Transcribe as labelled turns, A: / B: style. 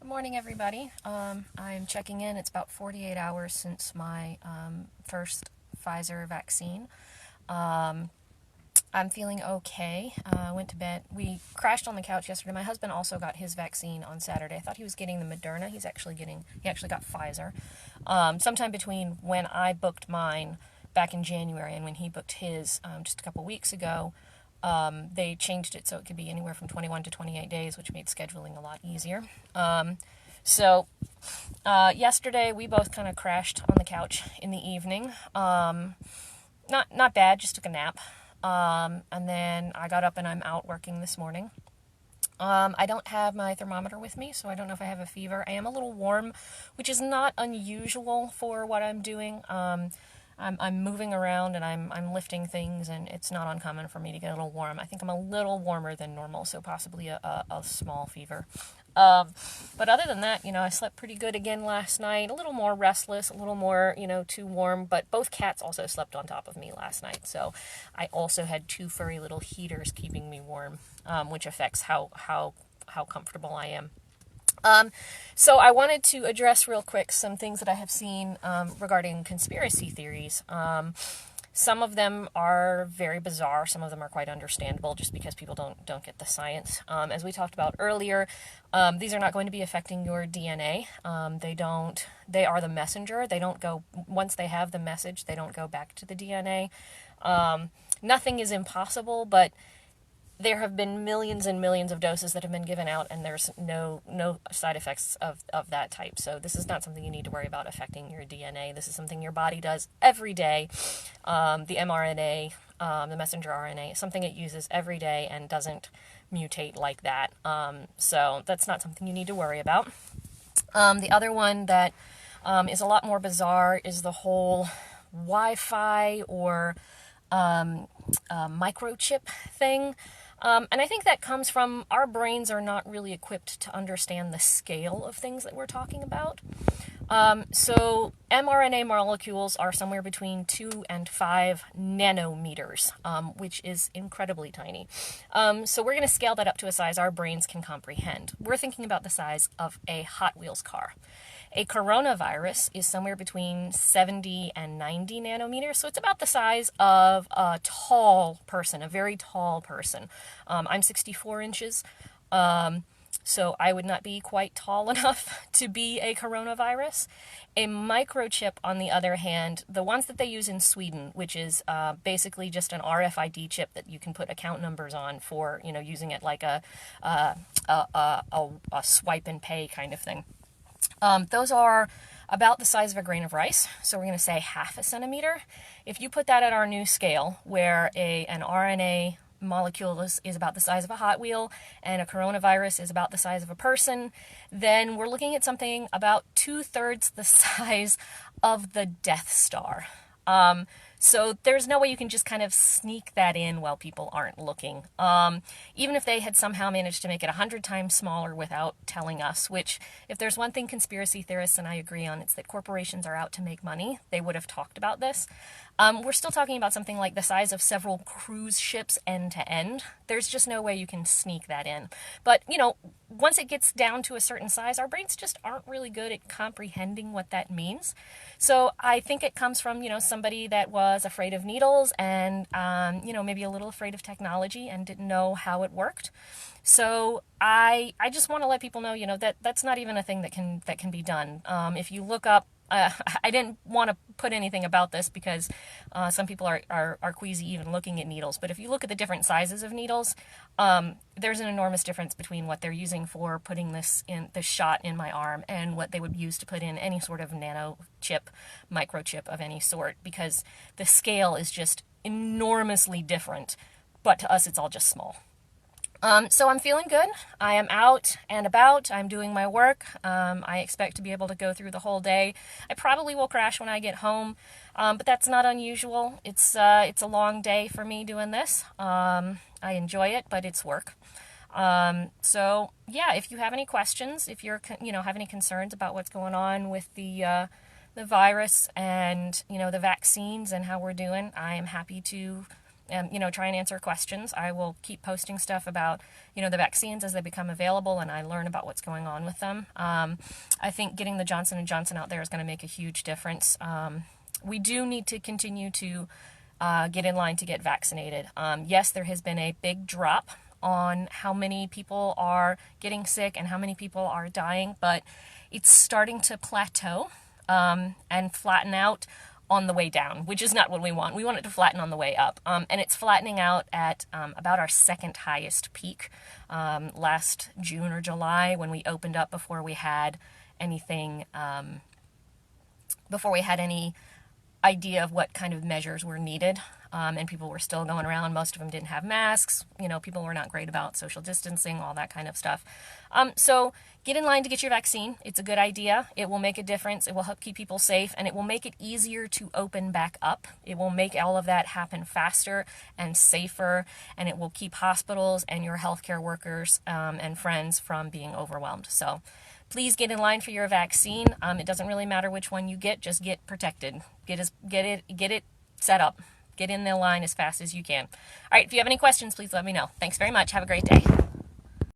A: Good morning, everybody. I'm checking in. It's about 48 hours since my first Pfizer vaccine. Um, I'm feeling okay. Went to bed. We crashed on the couch yesterday. My husband also got his vaccine on Saturday. I thought he was getting the Moderna. He actually got Pfizer. Sometime between when I booked mine back in January and when he booked his just a couple weeks ago, they changed it so it could be anywhere from 21 to 28 days, which made scheduling a lot easier. Yesterday we both kind of crashed on the couch in the evening. Not bad, just took a nap. And then I got up and I'm out working this morning. I don't have my thermometer with me, so I don't know if I have a fever. I am a little warm, which is not unusual for what I'm doing. I'm moving around and I'm lifting things, and it's not uncommon for me to get a little warm. I think I'm a little warmer than normal, so possibly a small fever. But other than that, I slept pretty good again last night. A little more restless, a little more, too warm. But both cats also slept on top of me last night, so I also had two furry little heaters keeping me warm, which affects how comfortable I am. So I wanted to address real quick some things that I have seen regarding conspiracy theories. Some of them are very bizarre. Some of them are quite understandable, just because people don't get the science. As we talked about earlier, these are not going to be affecting your DNA. They don't. They are the messenger. They don't go once they have the message. They don't go back to the DNA. Nothing is impossible, but there have been millions and millions of doses that have been given out, and there's no side effects of that type. So this is not something you need to worry about affecting your DNA. This is something your body does every day. The mRNA, the messenger RNA, something it uses every day and doesn't mutate like that. So that's not something you need to worry about. The other one that is a lot more bizarre is the whole Wi-Fi or microchip thing. And I think that comes from our brains are not really equipped to understand the scale of things that we're talking about. So mRNA molecules are somewhere between 2 and 5 nanometers, which is incredibly tiny. So we're going to scale that up to a size our brains can comprehend. We're thinking about the size of a Hot Wheels car. A coronavirus is somewhere between 70 and 90 nanometers, so it's about the size of a tall person, a very tall person. I'm 64 inches, so I would not be quite tall enough to be a coronavirus. A microchip, on the other hand, the ones that they use in Sweden, which is basically just an RFID chip that you can put account numbers on for, using it like a swipe and pay kind of thing. Those are about the size of a grain of rice, so we're going to say half a centimeter. If you put that at our new scale, where an RNA molecule is about the size of a Hot Wheel and a coronavirus is about the size of a person, then we're looking at something about 2/3 the size of the Death Star. So there's no way you can just kind of sneak that in while people aren't looking. Even if they had somehow managed to make it 100 times smaller without telling us, which, if there's one thing conspiracy theorists and I agree on, it's that corporations are out to make money. They would have talked about this. We're still talking about something like the size of several cruise ships end to end. There's just no way you can sneak that in. But, once it gets down to a certain size, our brains just aren't really good at comprehending what that means. So I think it comes from, somebody that was afraid of needles and, maybe a little afraid of technology and didn't know how it worked. So I just want to let people know, that that's not even a thing that can be done. If you look up, I didn't want to put anything about this because some people are queasy even looking at needles. But if you look at the different sizes of needles, there's an enormous difference between what they're using for putting this shot in my arm and what they would use to put in any sort of nano chip, microchip of any sort, because the scale is just enormously different. But to us, it's all just small. So I'm feeling good. I am out and about. I'm doing my work. I expect to be able to go through the whole day. I probably will crash when I get home, but that's not unusual. It's a long day for me doing this. I enjoy it, but it's work. So yeah, if you have any questions, if you're have any concerns about what's going on with the virus and the vaccines and how we're doing, I am happy to try and answer questions. I will keep posting stuff about, the vaccines as they become available and I learn about what's going on with them. I think getting the Johnson & Johnson out there is going to make a huge difference. We do need to continue to get in line to get vaccinated. Yes, there has been a big drop on how many people are getting sick and how many people are dying, but it's starting to plateau and flatten out on the way down, which is not what we want. We want it to flatten on the way up. And it's flattening out at about our second highest peak last June or July when we opened up before we had anything, before we had any idea of what kind of measures were needed. And people were still going around. Most of them didn't have masks. People were not great about social distancing, all that kind of stuff. So get in line to get your vaccine. It's a good idea. It will make a difference. It will help keep people safe, and it will make it easier to open back up. It will make all of that happen faster and safer, and it will keep hospitals and your healthcare workers and friends from being overwhelmed. So please get in line for your vaccine. It doesn't really matter which one you get. Just get protected. Get it set up. Get in the line as fast as you can. All right, if you have any questions, please let me know. Thanks very much. Have a great day.